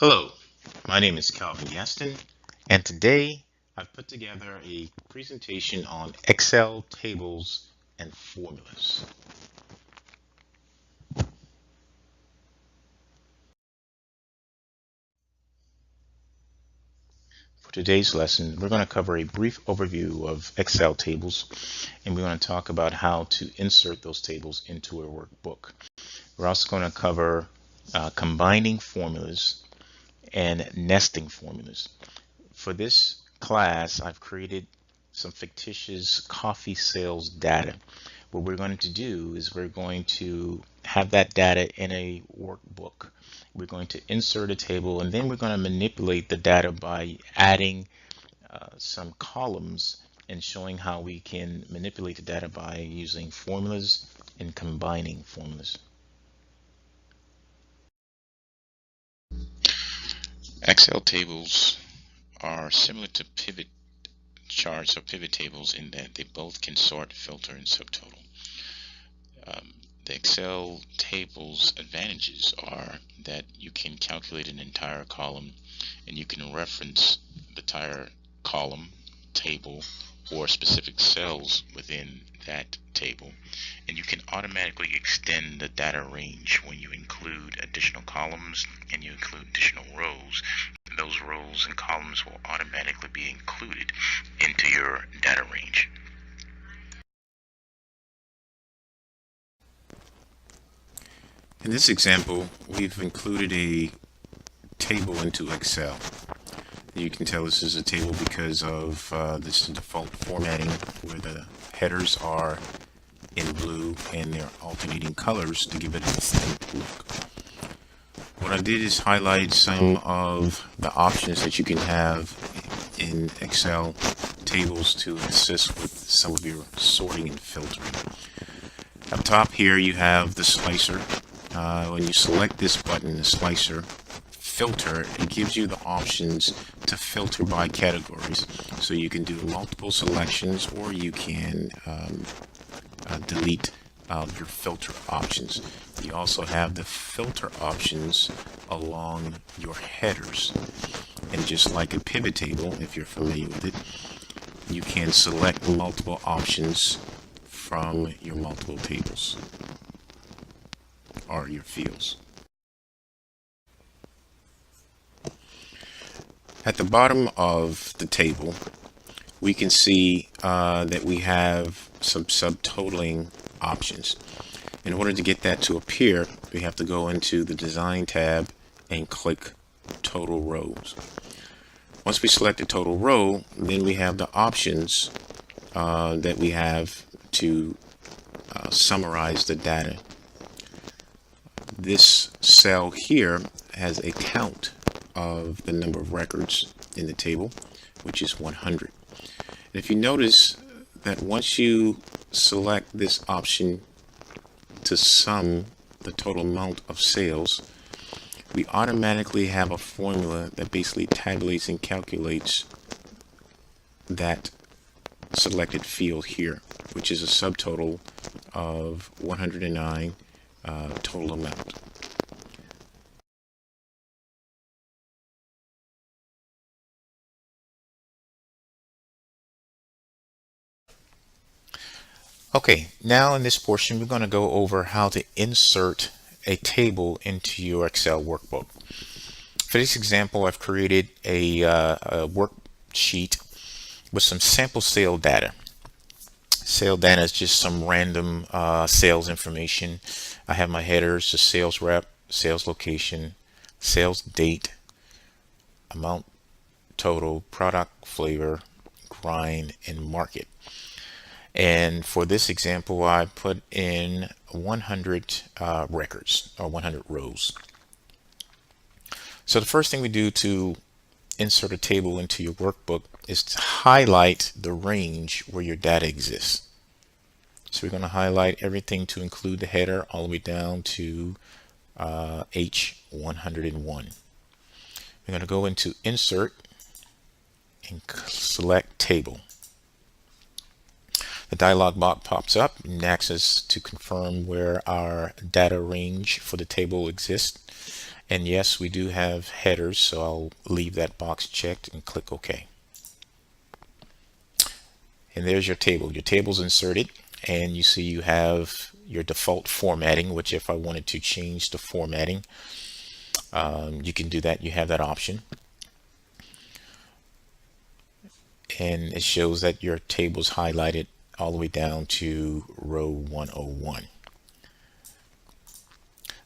Hello, my name is Calvin Yaston, and today I've put together a presentation on Excel tables and formulas. For today's lesson, we're going to cover a brief overview of Excel tables, and we're going to talk about how to insert those tables into a workbook. We're also going to cover combining formulas and nesting formulas. For this class, I've created some fictitious coffee sales data. What we're going to do is we're going to have that data in a workbook. We're going to insert a table, and then we're going to manipulate the data by adding some columns and showing how we can manipulate the data by using formulas and combining formulas. Excel tables are similar to pivot charts or pivot tables in that they both can sort, filter, and subtotal. The Excel table's advantages are that you can calculate an entire column and you can reference the entire column, table, or specific cells within that table. And you can automatically extend the data range when you include additional columns and you include additional rows. Those rows and columns will automatically be included into your data range. In this example, we've included a table into Excel. You can tell this is a table because of this default formatting where the headers are in blue and they're alternating colors to give it a distinct look. What I did is highlight some of the options that you can have in Excel tables to assist with some of your sorting and filtering. Up top here you have the slicer. When you select this button, the slicer filter, it gives you the options to filter by categories. So you can do multiple selections or you can delete your filter options. You also have the filter options along your headers. And just like a pivot table, if you're familiar with it, you can select multiple options from your multiple tables or your fields. At the bottom of the table, we can see that we have some subtotaling options. In order to get that to appear, we have to go into the Design tab and click Total Rows. Once we select the total row, then we have the options that we have to summarize the data. This cell here has a count of the number of records in the table, which is 100. And if you notice that once you select this option to sum the total amount of sales, we automatically have a formula that basically tabulates and calculates that selected field here, which is a subtotal of 109 total amount. Okay, now in this portion, we're going to go over how to insert a table into your Excel workbook. For this example, I've created a worksheet with some sample sale data. Sale data is just some random sales information. I have my headers, the sales rep, sales location, sales date, amount total, product flavor, grind, and market. And for this example, I put in 100 records or 100 rows. So the first thing we do to insert a table into your workbook is to highlight the range where your data exists. So we're going to highlight everything to include the header all the way down to H101. We're going to go into Insert and select Table. The dialog box pops up and asks us to confirm where our data range for the table exists. And yes, we do have headers, so I'll leave that box checked and click OK. And there's your table. Your table's inserted, and you see you have your default formatting, which if I wanted to change the formatting, you can do that. You have that option. And it shows that your table's highlighted all the way down to row 101.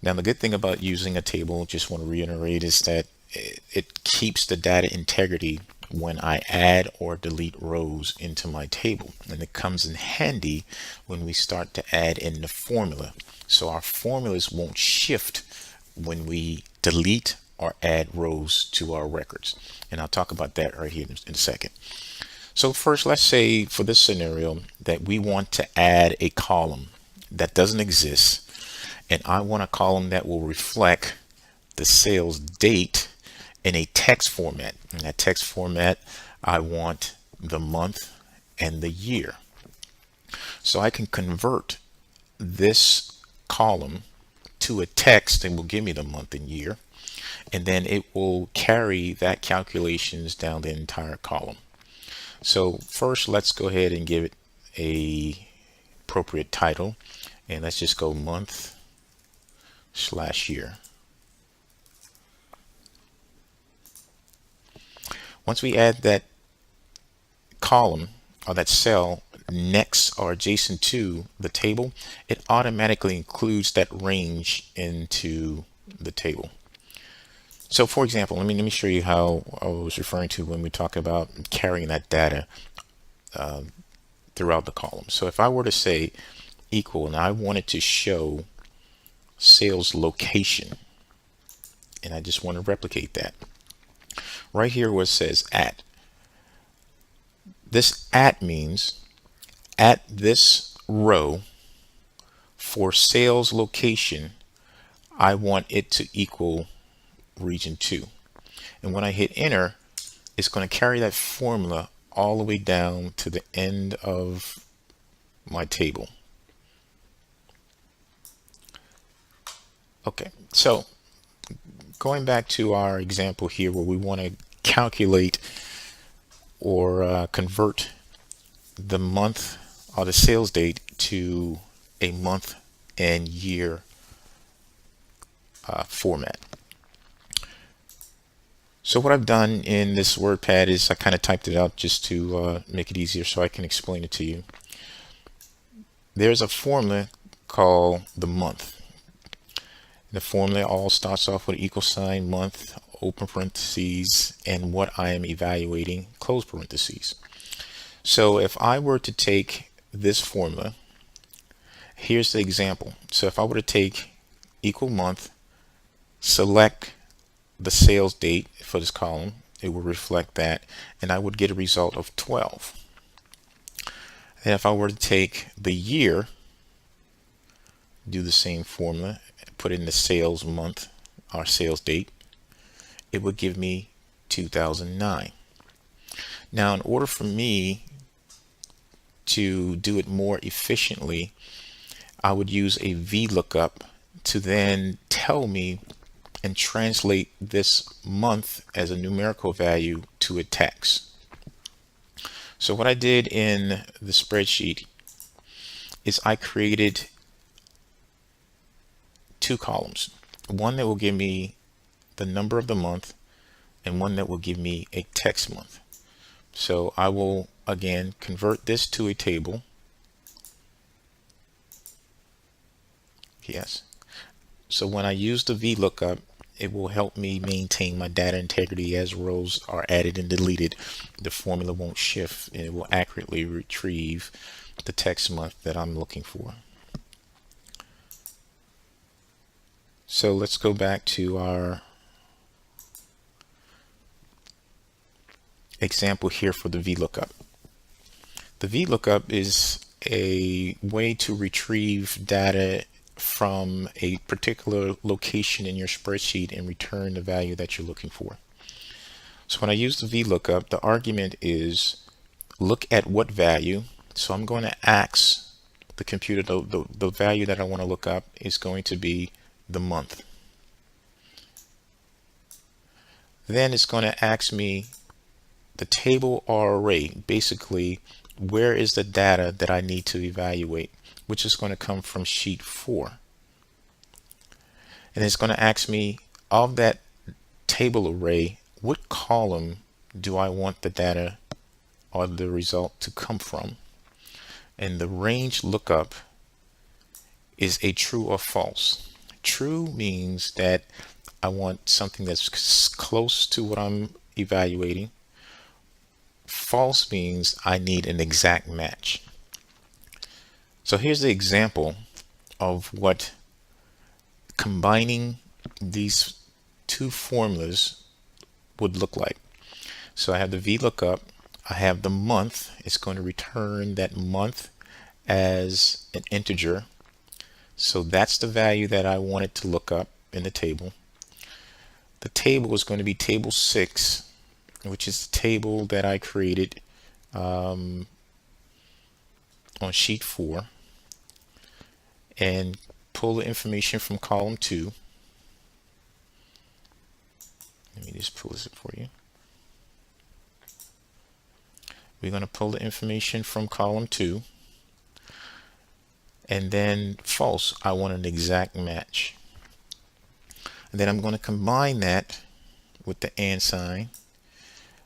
Now, the good thing about using a table, just want to reiterate, is that it keeps the data integrity when I add or delete rows into my table. And it comes in handy when we start to add in the formula. So our formulas won't shift when we delete or add rows to our records. And I'll talk about that right here in a second. So first, let's say for this scenario that we want to add a column that doesn't exist, and I want a column that will reflect the sales date in a text format. In that text format, I want the month and the year. So I can convert this column to a text and will give me the month and year, and then it will carry that calculations down the entire column. So first, let's go ahead and give it a appropriate title, and let's just go month/year. Once we add that column or that cell next or adjacent to the table, it automatically includes that range into the table. So for example, let me show you how I was referring to when we talk about carrying that data throughout the column. So if I were to say equal and I wanted to show sales location, and I just want to replicate that right here where it says at. This at means at this row for sales location, I want it to equal region 2. And when I hit enter, it's going to carry that formula all the way down to the end of my table. Okay, so going back to our example here where we want to calculate or convert the month or the sales date to a month and year format. So what I've done in this WordPad is I kind of typed it out just to make it easier so I can explain it to you. There's a formula called the month. The formula all starts off with equal sign, month, open parentheses, and what I am evaluating, close parentheses. So if I were to take this formula, here's the example. So if I were to take equal month, select the sales date for this column, it will reflect that, and I would get a result of 12. And if I were to take the year, do the same formula, put in the sales month, our sales date, it would give me 2009. Now, in order for me to do it more efficiently, I would use a VLOOKUP to then tell me and translate this month as a numerical value to a text. So what I did in the spreadsheet is I created two columns, one that will give me the number of the month and one that will give me a text month. So I will again convert this to a table. Yes. So when I use the VLOOKUP, it will help me maintain my data integrity as rows are added and deleted. The formula won't shift and it will accurately retrieve the text month that I'm looking for. So let's go back to our example here for the VLOOKUP. The VLOOKUP is a way to retrieve data from a particular location in your spreadsheet and return the value that you're looking for. So when I use the VLOOKUP, the argument is look at what value. So I'm going to ask the computer, the value that I want to look up is going to be the month. Then it's going to ask me the table or array, basically where is the data that I need to evaluate, which is going to come from sheet 4. And it's going to ask me of that table array, what column do I want the data or the result to come from? And the range lookup is a true or false. True means that I want something that's close to what I'm evaluating. False means I need an exact match. So here's the example of what combining these two formulas would look like. So I have the VLOOKUP, I have the month. It's going to return that month as an integer. So that's the value that I want it to look up in the table. The table is going to be table 6, which is the table that I created on sheet 4, and pull the information from column 2. Let me just pull this up for you. We're going to pull the information from column 2, and then false, I want an exact match. And then I'm going to combine that with the and sign.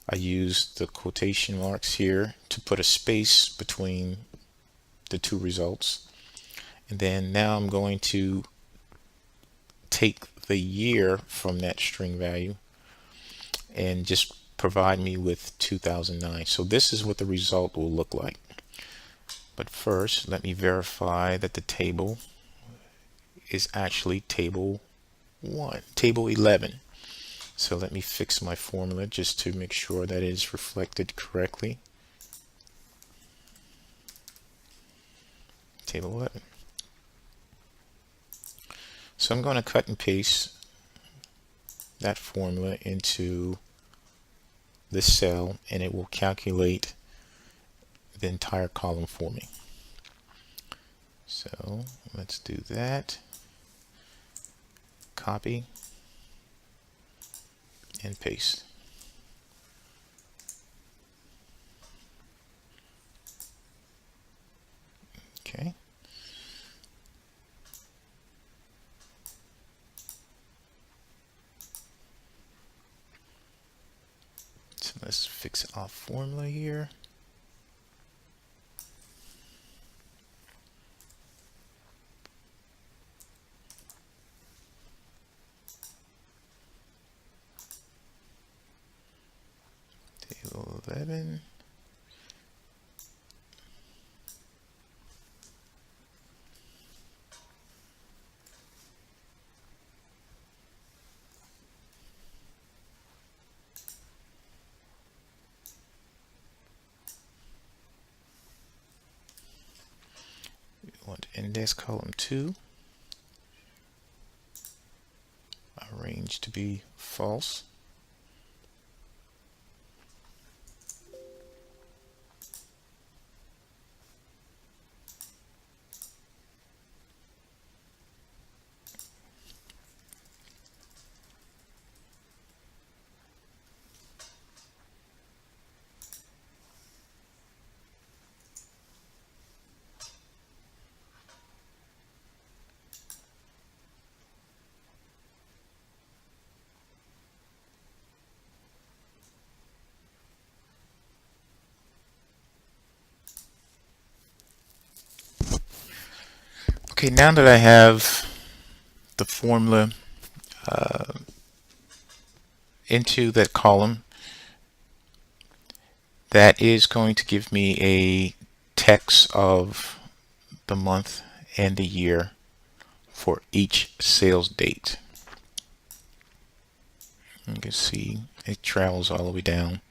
I use the quotation marks here to put a space between the two results. And then now I'm going to take the year from that string value and just provide me with 2009. So this is what the result will look like. But first, let me verify that the table is actually table 11. So let me fix my formula just to make sure that it is reflected correctly. Table 11. So I'm going to cut and paste that formula into this cell, and it will calculate the entire column for me. So let's do that. Copy and paste. Okay. So let's fix our formula here. Table 11. We want index column 2. Our range to be false. Okay, now that I have the formula into that column, that is going to give me a text of the month and the year for each sales date. You can see it travels all the way down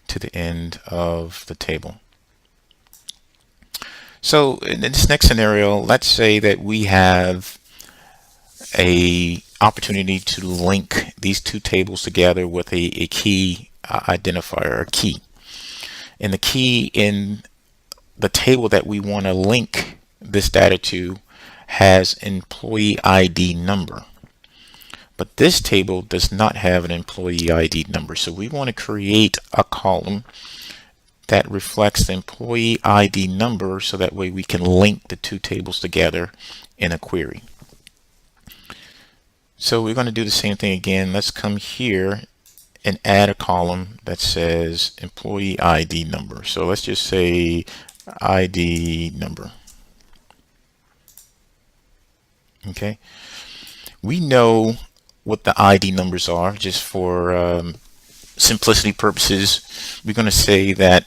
to the end of the table. So in this next scenario, let's say that we have a opportunity to link these two tables together with a key identifier, a key. And the key in the table that we want to link this data to has employee ID number. But this table does not have an employee ID number. So we want to create a column that reflects the employee ID number so that way we can link the two tables together in a query. So we're going to do the same thing again. Let's come here and add a column that says employee ID number. So let's just say ID number. Okay. We know what the ID numbers are. Just for simplicity purposes, we're going to say that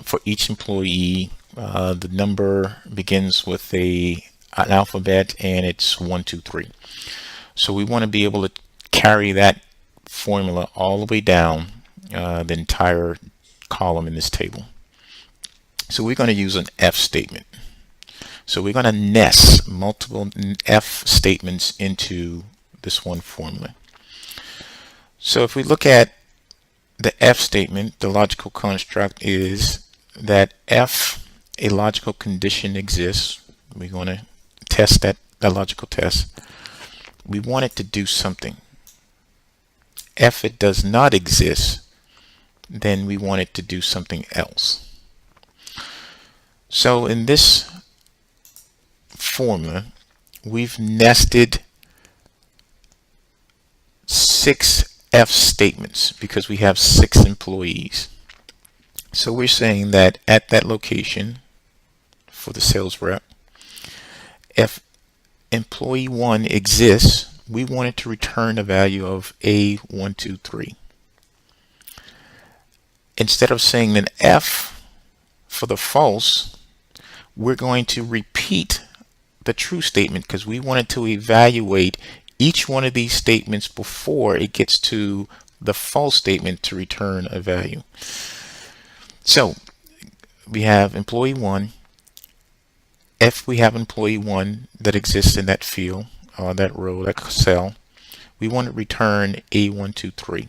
for each employee, the number begins with an alphabet and it's 1, 2, 3. So we want to be able to carry that formula all the way down the entire column in this table. So we're going to use an F statement. So we're going to nest multiple F statements into this one formula. So if we look at the F statement, the logical construct is that if a logical condition exists, we're going to test that logical test. We want it to do something. If it does not exist, then we want it to do something else. So in this formula, we've nested 6 F statements because we have 6 employees. So we're saying that at that location for the sales rep, if employee 1 exists, we want it to return a value of A123. Instead of saying an F for the false, we're going to repeat the true statement because we wanted to evaluate each one of these statements before it gets to the false statement to return a value. So we have employee 1. If we have employee 1 that exists in that field, that row, that cell, we want to return A123.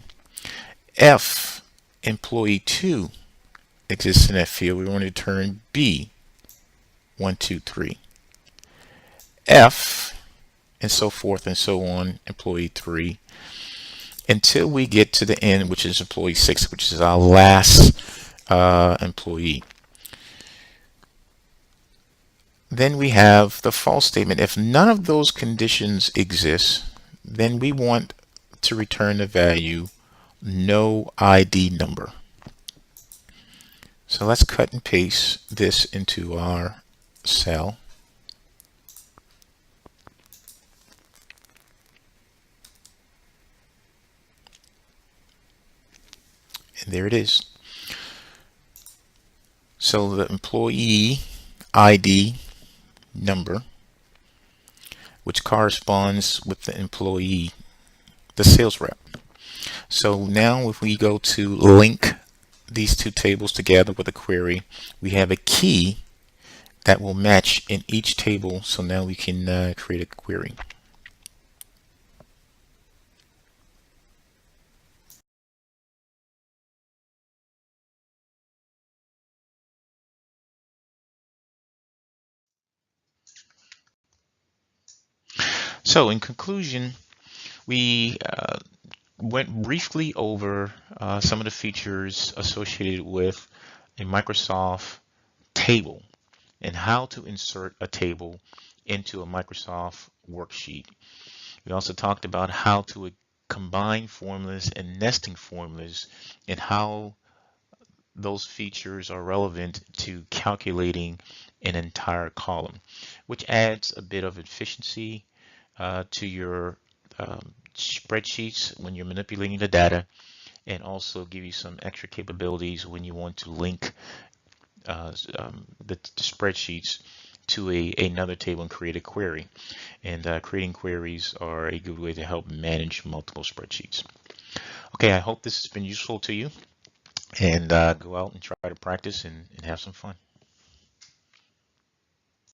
If employee 2 exists in that field, we want to return B123. F, and so forth and so on, employee 3, until we get to the end, which is employee 6, which is our last employee. Then we have the false statement. If none of those conditions exist, then we want to return the value no ID number. So let's cut and paste this into our cell. And there it is. So the employee ID number, which corresponds with the employee, the sales rep. So now if we go to link these two tables together with a query, we have a key that will match in each table. So now we can create a query. So in conclusion, we went briefly over some of the features associated with a Microsoft table and how to insert a table into a Microsoft worksheet. We also talked about how to combine formulas and nesting formulas and how those features are relevant to calculating an entire column, which adds a bit of efficiency to your spreadsheets when you're manipulating the data, and also give you some extra capabilities when you want to link the spreadsheets to another table and create a query. And creating queries are a good way to help manage multiple spreadsheets. Okay, I hope this has been useful to you, and go out and try to practice and have some fun.